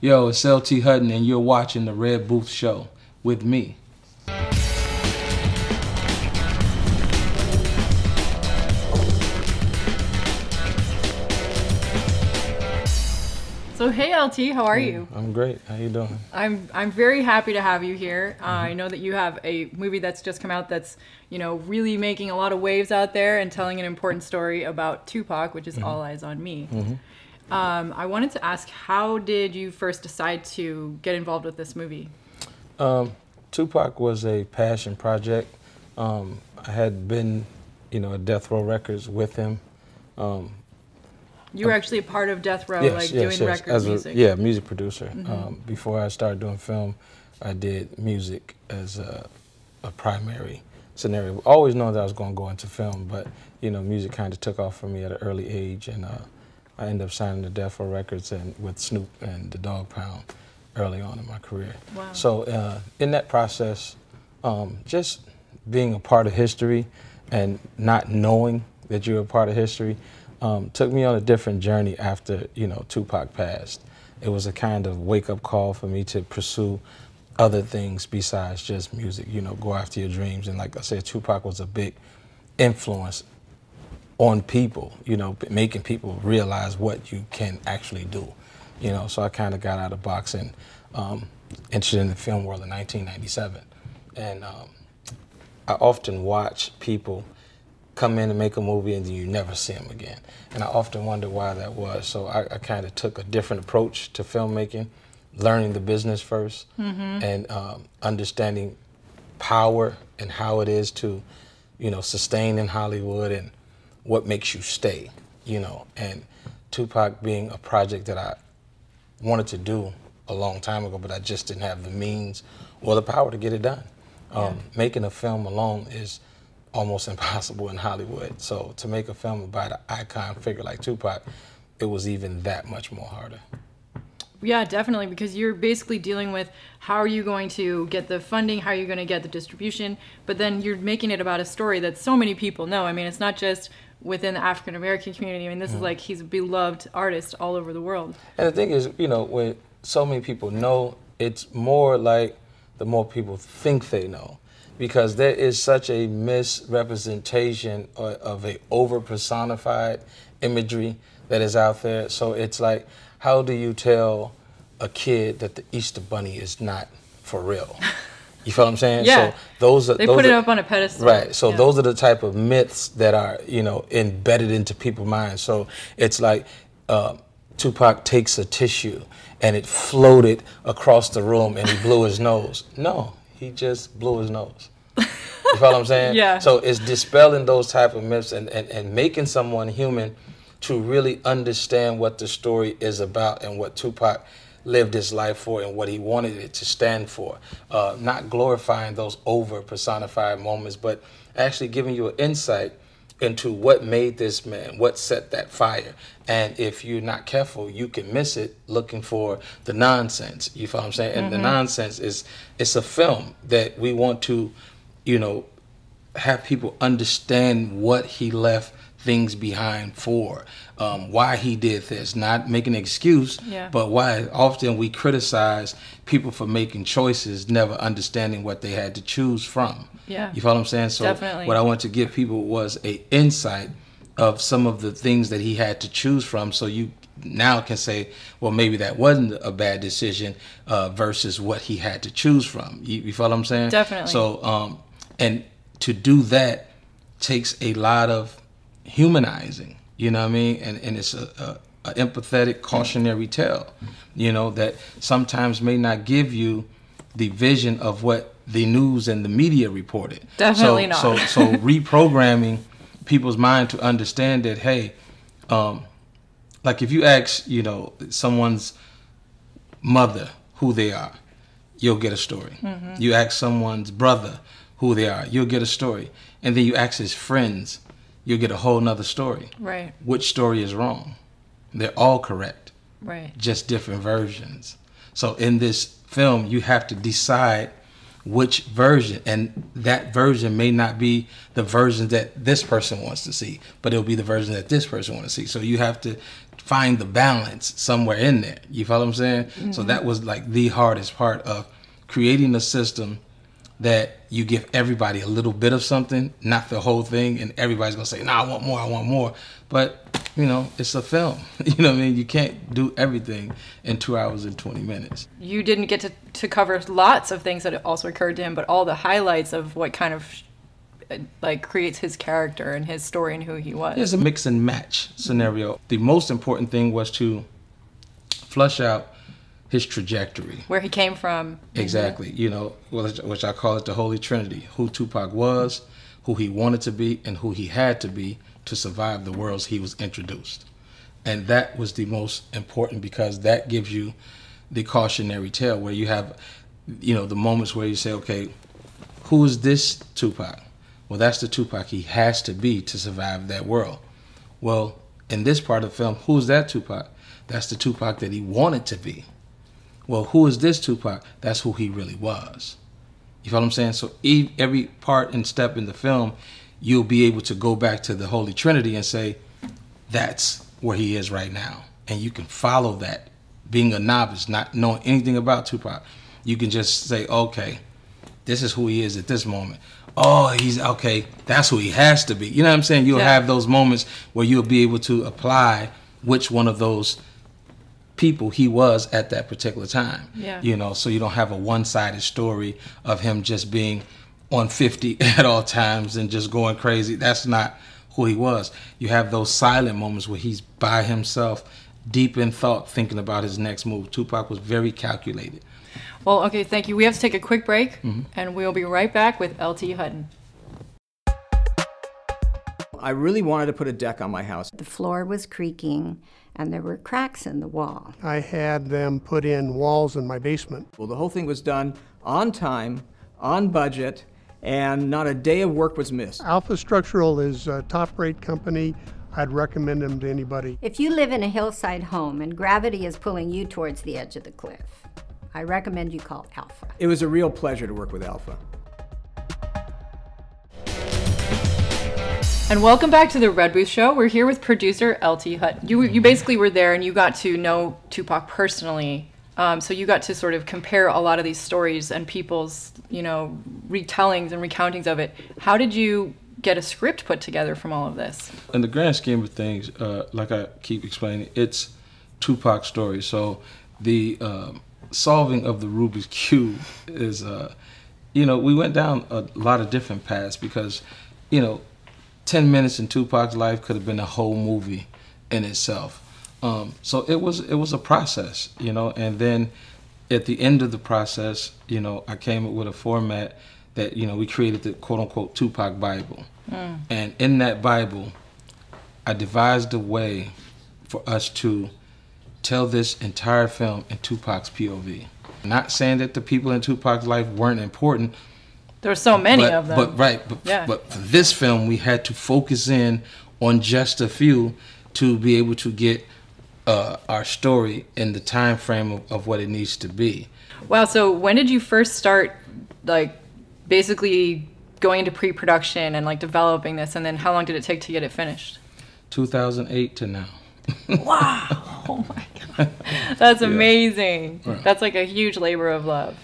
Yo, it's LT Hutton, and you're watching the Red Booth Show with me. So hey LT, how are you? I'm great. How you doing? I'm very happy to have you here. I know that you have a movie that's just come out that's, you know, really making a lot of waves out there and telling an important story about Tupac, which is All Eyez on Me. I wanted to ask, how did you first decide to get involved with this movie? Tupac was a passion project. I had been, at Death Row Records with him. You were actually a part of Death Row, doing record music. Yeah, music producer. Before I started doing film, I did music as a primary scenario. Always known that I was going to go into film, but music kind of took off for me at an early age, and I ended up signing to Death Row Records and with Snoop and the Dog Pound early on in my career. Wow. So in that process, just being a part of history and not knowing that you're a part of history took me on a different journey after, Tupac passed. It was a kind of wake-up call for me to pursue other things besides just music, go after your dreams. And like I said, Tupac was a big influence on people, making people realize what you can actually do. So I kind of got out of the box and interested in the film world in 1997. And I often watch people come in and make a movie and then you never see them again. And I often wonder why that was. So I kind of took a different approach to filmmaking, learning the business first, and understanding power and how it is to, sustain in Hollywood and what makes you stay, And Tupac being a project that I wanted to do a long time ago, but I just didn't have the means or the power to get it done. Making a film alone is almost impossible in Hollywood. So to make a film about an icon figure like Tupac, it was even that much more harder. Yeah, definitely, because you're basically dealing with how are you going to get the funding, how are you going to get the distribution, but then you're making it about a story that so many people know. I mean, it's not just within the African American community. I mean, this is like, he's a beloved artist all over the world. And the thing is, when so many people know, it's more like the more people think they know. Because there is such a misrepresentation of a over-personified imagery that is out there. So it's like, how do you tell a kid that the Easter Bunny is not for real? You feel what I'm saying? Yeah. So they put it up on a pedestal. Right. So those are the type of myths that are, embedded into people's minds. So it's like Tupac takes a tissue and it floated across the room and he blew his nose. No. He just blew his nose. You follow what I'm saying? Yeah. So it's dispelling those type of myths and making someone human to really understand what the story is about and what Tupac lived his life for and what he wanted it to stand for. Not glorifying those over personified moments, but actually giving you an insight into what made this man, what set that fire. And if you're not careful, you can miss it looking for the nonsense. You follow what I'm saying? And the nonsense is, it's a film that we want to, have people understand what he left things behind for, why he did this, not making an excuse, but why often we criticize people for making choices, never understanding what they had to choose from. Yeah. You follow what I'm saying? So definitely. What I want to give people was an insight of some of the things that he had to choose from, so you now can say, well, maybe that wasn't a bad decision versus what he had to choose from. You follow what I'm saying? Definitely. So, and to do that takes a lot of humanizing, you know what I mean? And it's a empathetic cautionary tale, that sometimes may not give you the vision of what the news and the media reported. Definitely not. So reprogramming people's mind to understand that, hey, like if you ask, someone's mother who they are, you'll get a story. You ask someone's brother who they are, you'll get a story. And then you ask his friends, you'll get a whole nother story. Right. Which story is wrong? They're all correct. Right. Just different versions. So in this film, you have to decide which version, and that version may not be the version that this person wants to see, but it'll be the version that this person wants to see. So you have to find the balance somewhere in there. You follow what I'm saying? Mm-hmm. So that was like the hardest part of creating a system that you give everybody a little bit of something, not the whole thing, and everybody's gonna say, "Nah, I want more, I want more." But you know, it's a film. You know what I mean? You can't do everything in 2 hours and 20 minutes. You didn't get to cover lots of things that also occurred to him, but all the highlights of what kind of like creates his character and his story and who he was. It's a mix and match scenario. The most important thing was to flush out his trajectory. Where he came from. Exactly. You know, which I call it the Holy Trinity. Who Tupac was, who he wanted to be, and who he had to be to survive the worlds he was introduced. And that was the most important, because that gives you the cautionary tale where you have, you know, the moments where you say, okay, who is this Tupac? Well, that's the Tupac he has to be to survive that world. Well, in this part of the film, who's that Tupac? That's the Tupac that he wanted to be. Well, who is this Tupac? That's who he really was. You follow what I'm saying? So every part and step in the film, you'll be able to go back to the Holy Trinity and say, that's where he is right now. And you can follow that. Being a novice, not knowing anything about Tupac, you can just say, okay, this is who he is at this moment. Oh, he's okay, that's who he has to be. You know what I'm saying? You'll have those moments where you'll be able to apply which one of those people he was at that particular time. Yeah. You know, so you don't have a one-sided story of him just being on 50 at all times and just going crazy. That's not who he was. You have those silent moments where he's by himself, deep in thought, thinking about his next move. Tupac was very calculated. Well, okay, thank you. We have to take a quick break, and we'll be right back with L.T. Hutton. I really wanted to put a deck on my house. The floor was creaking, and there were cracks in the wall. I had them put in walls in my basement. Well, the whole thing was done on time, on budget, and not a day of work was missed. Alpha Structural is a top-rate company. I'd recommend them to anybody. If you live in a hillside home and gravity is pulling you towards the edge of the cliff, I recommend you call Alpha. It was a real pleasure to work with Alpha. And welcome back to the Red Booth Show. We're here with producer L.T. Hutton. You basically were there and you got to know Tupac personally. So you got to sort of compare a lot of these stories and people's, you know, retellings and recountings of it. How did you get a script put together from all of this? In the grand scheme of things, like I keep explaining, it's Tupac's story. So the solving of the Rubik's Cube is, you know, we went down a lot of different paths because, you know, 10 minutes in Tupac's life could have been a whole movie in itself. So it was a process, you know, and then at the end of the process, you know, I came up with a format that, you know, we created the quote-unquote Tupac Bible. And in that Bible, I devised a way for us to tell this entire film in Tupac's POV. Not saying that the people in Tupac's life weren't important. There were so many of them. But for this film, we had to focus in on just a few to be able to get our story in the time frame of what it needs to be. Wow, so when did you first start, like, basically going into pre-production and, like, developing this, and then how long did it take to get it finished? 2008 to now. Wow. Oh my God. That's amazing. Right. That's like a huge labor of love.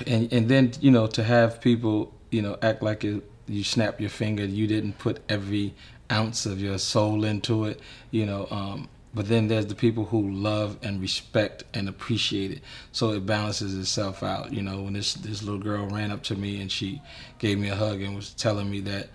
And then, you know, to have people, you know, act like you snap your finger, you didn't put every ounce of your soul into it, you know, but then there's the people who love and respect and appreciate it. So it balances itself out. You know, when this little girl ran up to me and she gave me a hug and was telling me that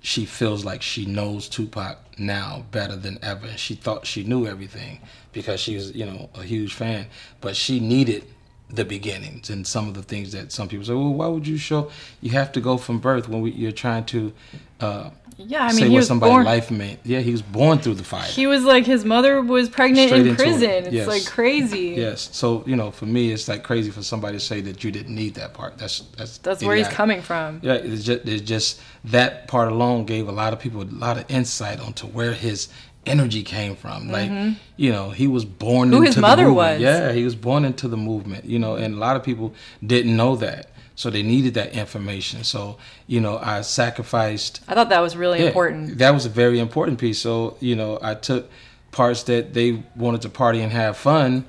she feels like she knows Tupac now better than ever. And she thought she knew everything because she was, you know, a huge fan. But she needed the beginnings and some of the things that some people say, well, why would you show? You have to go from birth when you're trying to say what somebody's life meant. Yeah, he was born through the fire. He was like, his mother was pregnant in prison. It's like crazy. Yes. So, you know, for me, it's like crazy for somebody to say that you didn't need that part. That's where he's coming from. Yeah, it's just that part alone gave a lot of people a lot of insight onto where his energy came from. Like, you know, he was born into the movement. Who his mother was. Yeah, he was born into the movement, you know, and a lot of people didn't know that. So they needed that information. So, you know, I sacrificed. I thought that was really important. That was a very important piece. So, you know, I took parts that they wanted to party and have fun,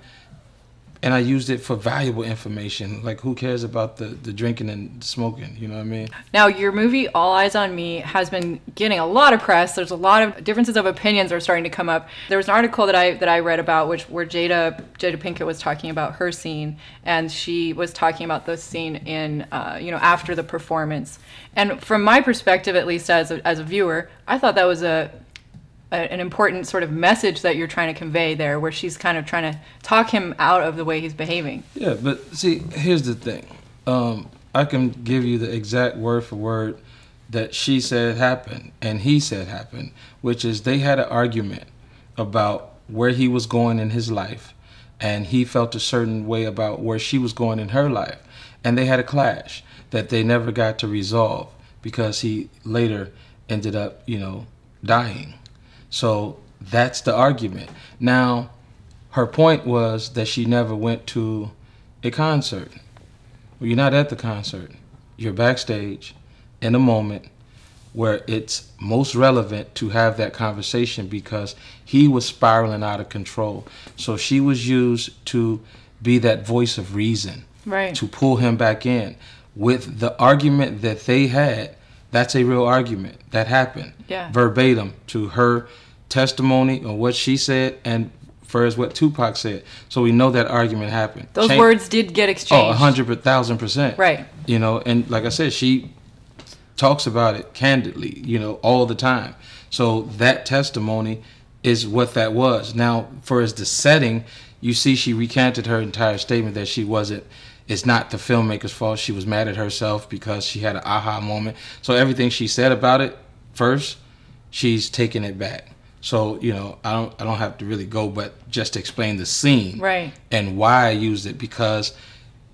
and I used it for valuable information. Like, who cares about the drinking and smoking? You know what I mean? Now, your movie, All Eyes on Me, has been getting a lot of press. There's a lot of differences of opinions are starting to come up. There was an article that I read about where Jada Pinkett was talking about her scene, and she was talking about the scene in, after the performance. And from my perspective, at least as a viewer, I thought that was an important sort of message that you're trying to convey there, where she's kind of trying to talk him out of the way he's behaving. Yeah, but see, here's the thing. I can give you the exact word for word that she said happened and he said happened, which is they had an argument about where he was going in his life, and he felt a certain way about where she was going in her life. And they had a clash that they never got to resolve because he later ended up, dying. So that's the argument. Now, her point was that she never went to a concert. Well, you're not at the concert. You're backstage in a moment where it's most relevant to have that conversation because he was spiraling out of control. So she was used to be that voice of reason, right, to pull him back in. With the argument that they had, that's a real argument that happened, verbatim to her testimony or what she said and for as what Tupac said. So we know that argument happened. Those words did get exchanged. 100,000%. Right. And like I said, she talks about it candidly, all the time. So that testimony is what that was. Now, for as the setting, you see she recanted her entire statement that it's not the filmmaker's fault. She was mad at herself because she had an aha moment. So everything she said about it first, she's taking it back. So, I don't have to really go, but just to explain the scene, right, and why I used it, because,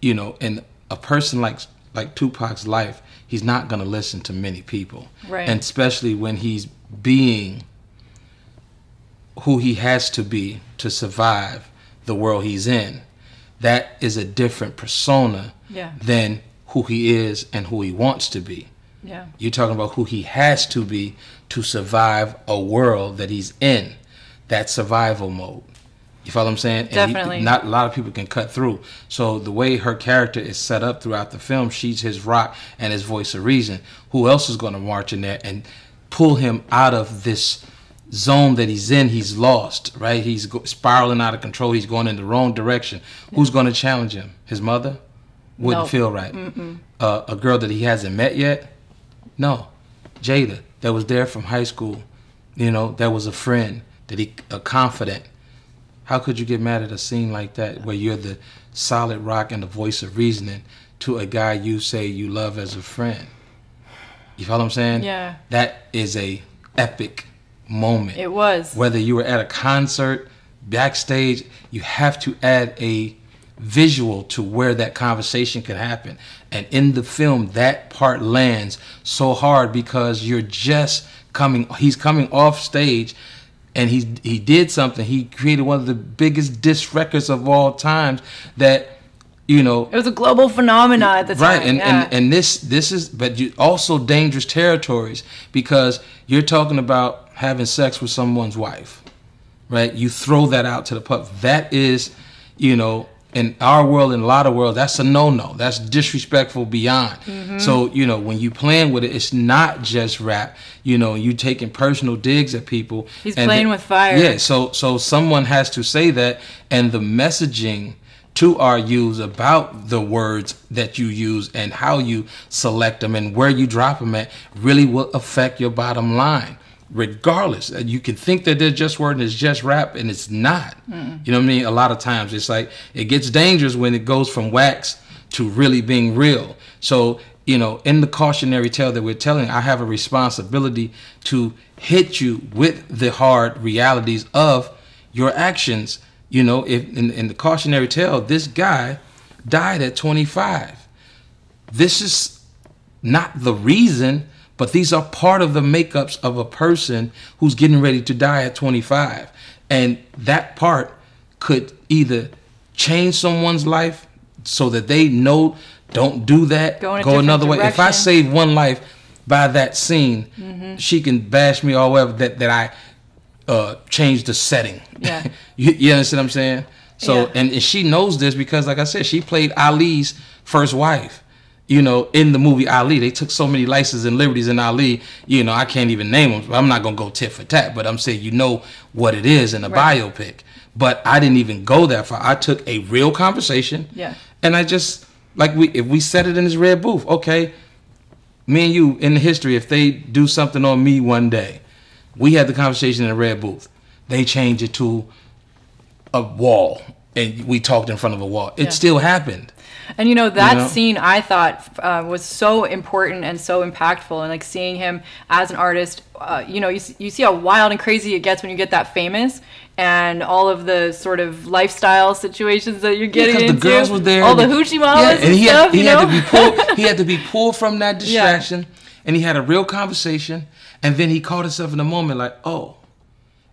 in a person like Tupac's life, he's not going to listen to many people, right, and especially when he's being who he has to be to survive the world he's in. That is a different persona than who he is and who he wants to be. Yeah. You're talking about who he has to be to survive a world that he's in. That survival mode. You follow what I'm saying? Definitely. And not a lot of people can cut through. So the way her character is set up throughout the film, she's his rock and his voice of reason. Who else is going to march in there and pull him out of this zone that he's in? He's lost, right? He's spiraling out of control. He's going in the wrong direction. Yeah. Who's going to challenge him? His mother? Wouldn't feel right. A girl that he hasn't met yet? No. Jada, that was there from high school, that was a friend, a confidant. How could you get mad at a scene like that where you're the solid rock and the voice of reasoning to a guy you say you love as a friend? You follow what I'm saying? Yeah. That is a epic moment. It was. Whether you were at a concert, backstage, you have to add a visual to where that conversation can happen. And in the film, that part lands so hard because he's coming off stage and he did something. He created one of the biggest diss records of all times that, it was a global phenomenon at the time. Right, and this is, but also dangerous territories because you're talking about having sex with someone's wife, right? You throw that out to the public. That is, in our world, in a lot of worlds, that's a no-no. That's disrespectful beyond. Mm-hmm. So, when you playing with it, it's not just rap. You taking personal digs at people. He's playing with fire. Yeah, so someone has to say that, and the messaging to our youth about the words that you use and how you select them and where you drop them at really will affect your bottom line. Regardless, you can think that they're just word and it's just rap, and it's not. Mm. You know what I mean? A lot of times it's like it gets dangerous when it goes from wax to really being real. So, in the cautionary tale that we're telling, I have a responsibility to hit you with the hard realities of your actions. If in the cautionary tale, this guy died at 25. This is not the reason, but these are part of the makeups of a person who's getting ready to die at 25. And that part could either change someone's life so that they know, don't do that, go another way. If I save one life by that scene, she can bash me all over that I change the setting. Yeah. You understand what I'm saying? So, Yeah. and she knows this because, like I said, she played Ali's first wife. You know, in the movie Ali, they took so many licenses and liberties in Ali. You know, I can't even name them. I'm not gonna go tit for tat, but I'm saying you know what it is in a biopic. But I didn't even go that far. I took a real conversation, and I just if we set it in this red booth, okay, me and you in the history, if they do something on me one day, we had the conversation in the red booth. They changed it to a wall, and we talked in front of a wall. It still happened. And you know that scene I thought was so important and so impactful, and like seeing him as an artist, you know, you see how wild and crazy it gets when you get that famous, and all of the sort of lifestyle situations that you're getting into. The girls were there, all the hoochie mamas and he stuff. He had to be pulled from that distraction, and he had a real conversation, and then he caught himself in a moment like, oh.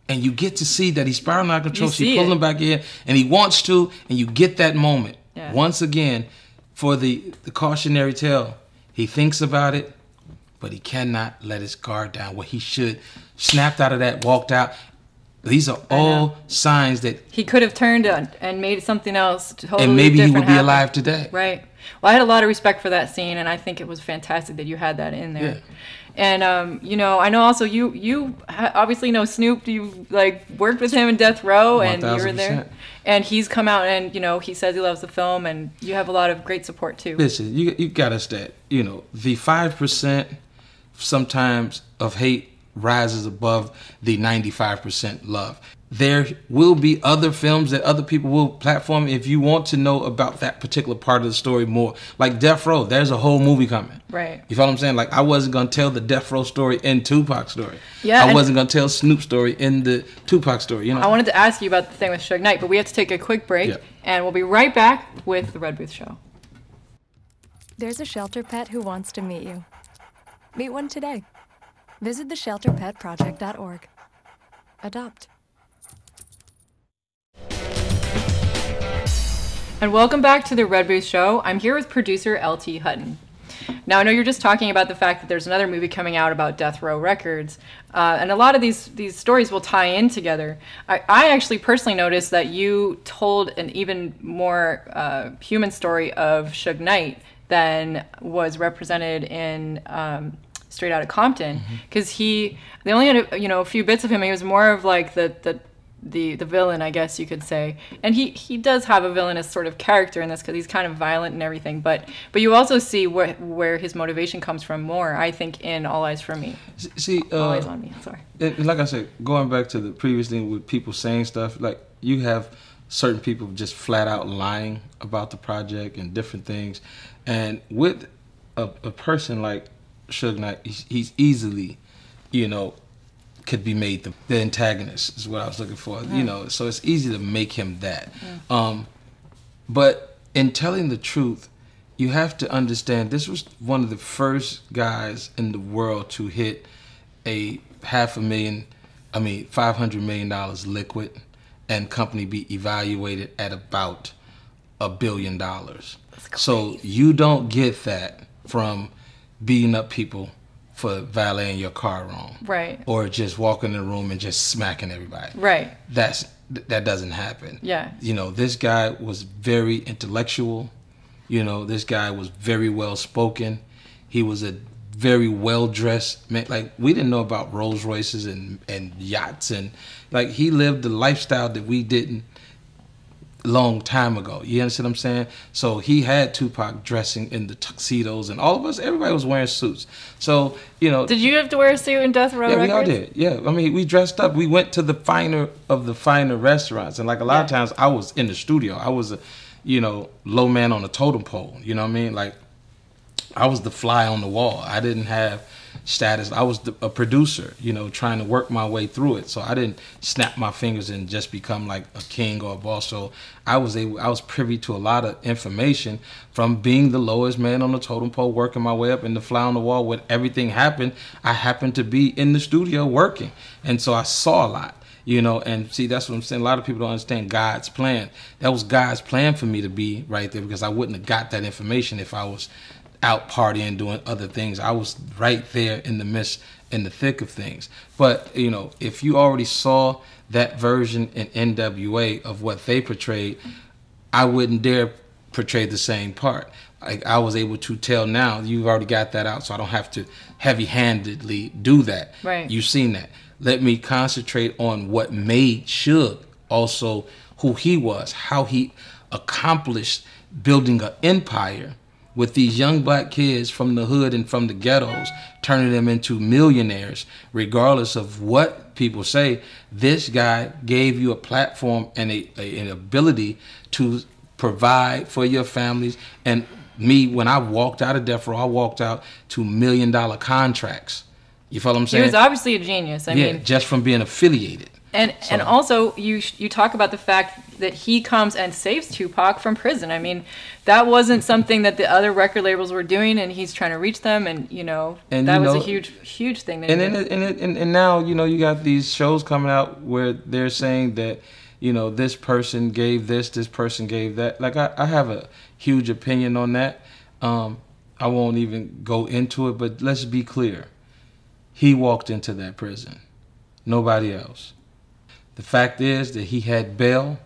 And you get to see that he's spiraling out of control. She pulls him back in, and he wants to, and you get that moment. Yeah. Once again, for the cautionary tale, he thinks about it, but he cannot let his guard down. What he should snapped out of that, walked out. These are all signs that he could have turned and made something else totally different. And maybe he would be happen. alive today. Right. Well, I had a lot of respect for that scene, and I think it was fantastic that you had that in there. Yeah. And you know, I know also you obviously know Snoop. You like worked with him in Death Row, and you were there. And he's come out and you know he says he loves the film, and you have a lot of great support too. Listen, you got us that you know the 5% sometimes of hate rises above the 95% love. There will be other films that other people will platform if you want to know about that particular part of the story more. Like Death Row, there's a whole movie coming. Right. You follow what I'm saying? Like I wasn't going to tell the Death Row story in Tupac's story. Yeah. I wasn't going to tell Snoop's story in the Tupac story. You know. I wanted to ask you about the thing with Suge Knight, but we have to take a quick break, and we'll be right back with the Red Booth Show. There's a shelter pet who wants to meet you. Meet one today. Visit theshelterpetproject.org. Adopt. And welcome back to the Red Booth Show. I'm here with producer LT Hutton. Now, I know you're just talking about the fact that there's another movie coming out about Death Row Records, and a lot of these stories will tie in together. I actually personally noticed that you told an even more human story of Suge Knight than was represented in Straight Outta Compton, because they only had a few bits of him. He was more of like the villain, I guess you could say, and he does have a villainous sort of character in this because he's kind of violent and everything. But you also see where his motivation comes from more, I think, in All Eyes for Me. See, All Eyes on Me. Sorry. Like I said, going back to the previous thing with people saying stuff, like you have certain people just flat out lying about the project and different things, and with a person like Suge Knight, he's easily, could be made the antagonist is what I was looking for. So it's easy to make him that. But in telling the truth, you have to understand this was one of the first guys in the world to hit a $500 million liquid, and company be evaluated at about $1 billion. So you don't get that from beating up people for valeting your car wrong, right? Or just walking in the room and just smacking everybody, right? That doesn't happen. Yeah. This guy was very intellectual. This guy was very well spoken. He was a very well dressed man. Like we didn't know about Rolls Royces and yachts, and like he lived the lifestyle that we didn't long time ago. You understand what I'm saying? So he had Tupac dressing in the tuxedos, and all of us, everybody was wearing suits. So, Did you have to wear a suit in Death Row Records? Yeah, we all did. Yeah. I mean, we dressed up. We went to the finer of the finer restaurants. And like a lot of times I was in the studio. I was a, low man on a totem pole. You know what I mean? Like I was the fly on the wall. I didn't have status. I was a producer, trying to work my way through it. So I didn't snap my fingers and just become like a king or a boss. So I was privy to a lot of information from being the lowest man on the totem pole, working my way up, and the fly on the wall. When everything happened, I happened to be in the studio working. And so I saw a lot. And see, that's what I'm saying. A lot of people don't understand God's plan. That was God's plan for me to be right there, because I wouldn't have got that information if I was out partying, doing other things. I was right there in the midst in the thick of things. But, you know, if you already saw that version in NWA of what they portrayed, I wouldn't dare portray the same part. I was able to tell now, you've already got that out, so I don't have to heavy-handedly do that. Right. You've seen that. Let me concentrate on what made Suge also who he was, how he accomplished building an empire with these young black kids from the hood and from the ghettos, turning them into millionaires, regardless of what people say. This guy gave you a platform and an ability to provide for your families. And me, when I walked out of Death Row, I walked out to $1 million contracts. You follow what I'm saying? He was obviously a genius. I mean, just from being affiliated. And also, you talk about the fact that he comes and saves Tupac from prison. I mean, that wasn't something that the other record labels were doing, and he's trying to reach them, and that was a huge thing. And now, you got these shows coming out where they're saying that, this person gave this person gave that. Like, I have a huge opinion on that. I won't even go into it, but let's be clear. He walked into that prison. Nobody else. The fact is that he had bail.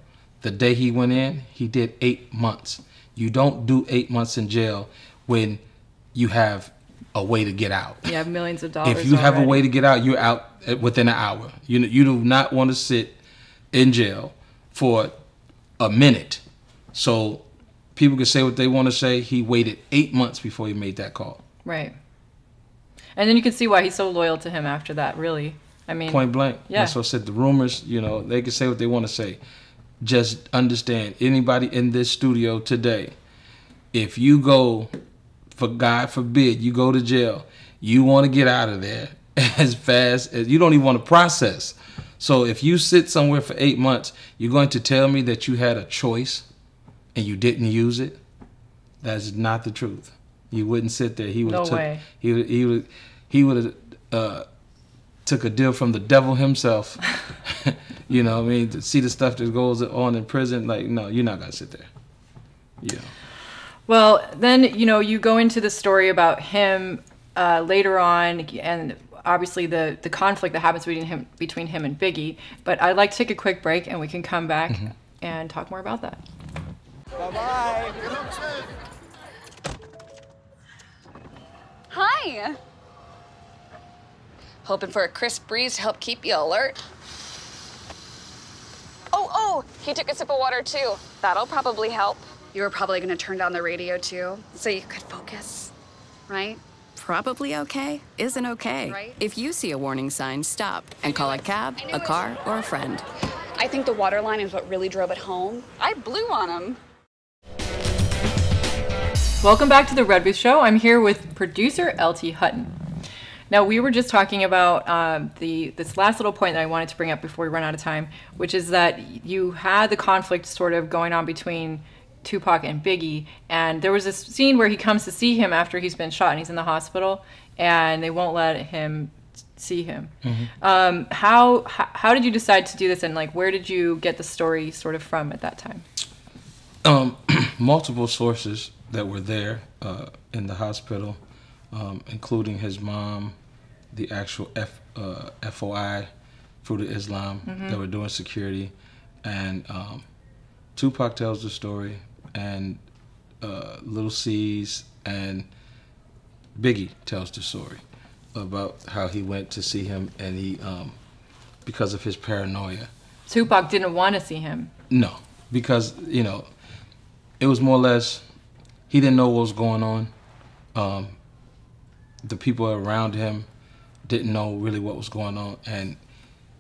The day he went in, he did 8 months. You don't do 8 months in jail when you have a way to get out. You have millions of dollars. If you have a way to get out, you're out within an hour. You do not want to sit in jail for a minute. So people can say what they want to say. He waited 8 months before he made that call. Right. And then you can see why he's so loyal to him after that, really. I mean, point blank. Yeah. That's what I said. The rumors, they can say what they want to say. Just understand, anybody in this studio today, if you go, for God forbid, you go to jail, you want to get out of there as fast as, you don't even want to process. So if you sit somewhere for 8 months, you're going to tell me that you had a choice and you didn't use it? That's not the truth. You wouldn't sit there. He would have he would have took a deal from the devil himself. You know what I mean? To see the stuff that goes on in prison, like, no, you're not going to sit there. Yeah. Well, then, you go into the story about him later on, and obviously the conflict that happens between him and Biggie. But I'd like to take a quick break, and we can come back and talk more about that. Bye-bye. Hi. Hoping for a crisp breeze to help keep you alert. Oh, he took a sip of water too. That'll probably help. You were probably gonna turn down the radio too, so you could focus, right? Probably okay isn't okay. Right? If you see a warning sign, stop and call a cab, a car, or a friend. I think the water line is what really drove it home. I blew on him. Welcome back to the Red Booth Show. I'm here with producer LT Hutton. Now, we were just talking about this last little point that I wanted to bring up before we run out of time, which is that you had the conflict sort of going on between Tupac and Biggie, and there was this scene where he comes to see him after he's been shot and he's in the hospital, and they won't let him see him. Mm-hmm. How did you decide to do this, and like where did you get the story sort of from at that time? Multiple sources that were there in the hospital, including his mom, the actual FOI, Fruit of Islam, that were doing security, and Tupac tells the story, and Little C's and Biggie tells the story about how he went to see him, and he, because of his paranoia. Tupac didn't want to see him. No, because, it was more or less, he didn't know what was going on. The people around him didn't know really what was going on, and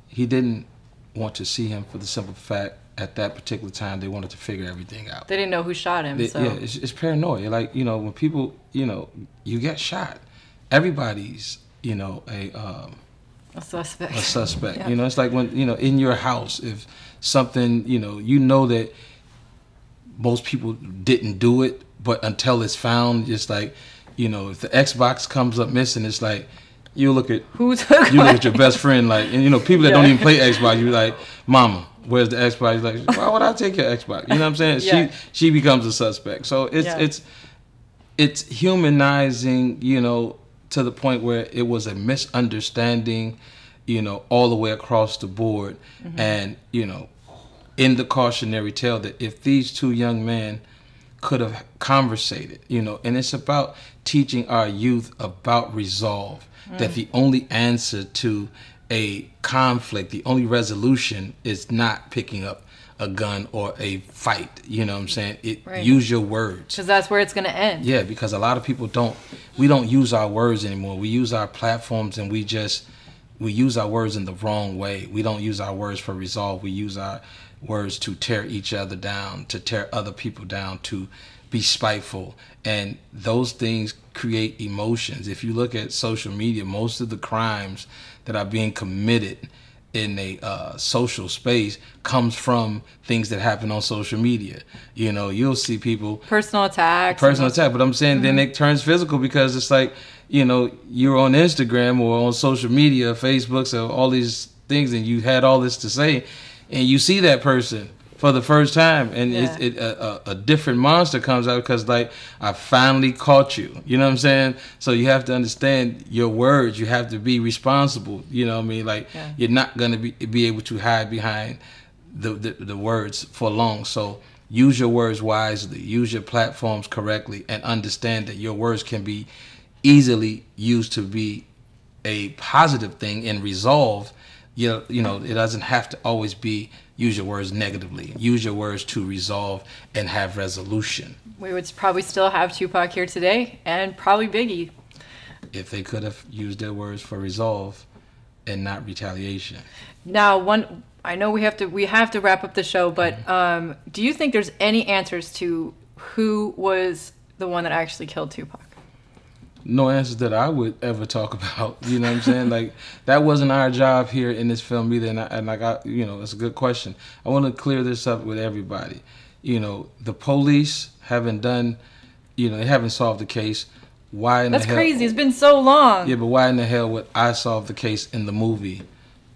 he didn't want to see him for the simple fact at that particular time they wanted to figure everything out. They didn't know who shot him. So. Yeah, it's paranoia. Like, when people, you get shot, everybody's, a suspect. A suspect. Yeah. It's like when, in your house, if something, that most people didn't do it, but until it's found, it's like, if the Xbox comes up missing, it's like, you look at look at your best friend, like, and people that don't even play Xbox, you're like, Mama, where's the Xbox? You're like, why would I take your Xbox? You know what I'm saying? Yeah. She becomes a suspect. So it's humanizing, to the point where it was a misunderstanding, you know, all the way across the board. And, you know, in the cautionary tale that if these two young men could have conversated, you know, and it's about teaching our youth about resolve, that the only answer to a conflict, the only resolution is not picking up a gun or a fight, you know what I'm saying? Use your words. Because that's where it's going to end. Yeah, because a lot of people we don't use our words anymore. We use our platforms and we use our words in the wrong way. We don't use our words for resolve. We use our words to tear each other down, to tear other people down, to be spiteful. And those things create emotions. If you look at social media, most of the crimes that are being committed in a social space comes from things that happen on social media. You know, you'll see people personal attacks, but I'm saying then it turns physical, because it's like, you know, you're on Instagram or on social media, Facebook, so all these things, and you had all this to say, and you see that person for the first time, and a different monster comes out, because like, I finally caught you. You know what I'm saying? So you have to understand your words. You have to be responsible. You know what I mean? Like, you're not gonna be able to hide behind the words for long. So use your words wisely. Use your platforms correctly, and understand that your words can be easily used to be a positive thing and resolve. You know, it doesn't have to always be use your words negatively. Use your words to resolve and have resolution. We would probably still have Tupac here today, and probably Biggie, if they could have used their words for resolve and not retaliation. Now, I know we have to wrap up the show, but do you think there's any answers to who was the one that actually killed Tupac? No answers that I would ever talk about. You know what I'm saying? Like, that wasn't our job here in this film either. And you know, it's a good question. I want to clear this up with everybody. You know, the police haven't done, you know, they haven't solved the case. Why in the hell? That's crazy. It's been so long. Yeah, but why in the hell would I solve the case in the movie?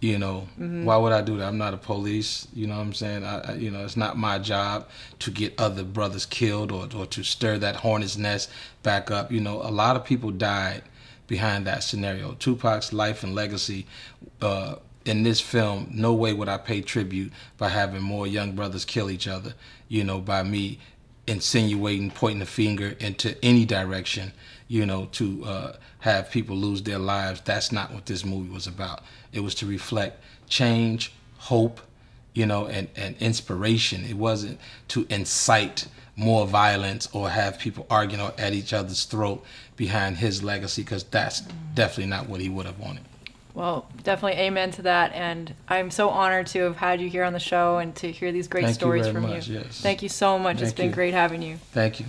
You know, why would I do that? I'm not a police. You know what I'm saying? You know, it's not my job to get other brothers killed or to stir that hornet's nest back up. You know, a lot of people died behind that scenario. Tupac's life and legacy in this film, no way would I pay tribute by having more young brothers kill each other, you know, by me insinuating, pointing the finger into any direction, you know, to have people lose their lives. That's not what this movie was about. It was to reflect change, hope, you know, and inspiration. It wasn't to incite more violence or have people arguing at each other's throat behind his legacy, because that's definitely not what he would have wanted. Well, definitely amen to that, and I'm so honored to have had you here on the show and to hear these great stories from you. Yes. Thank you so much. It's been great having you. Thank you.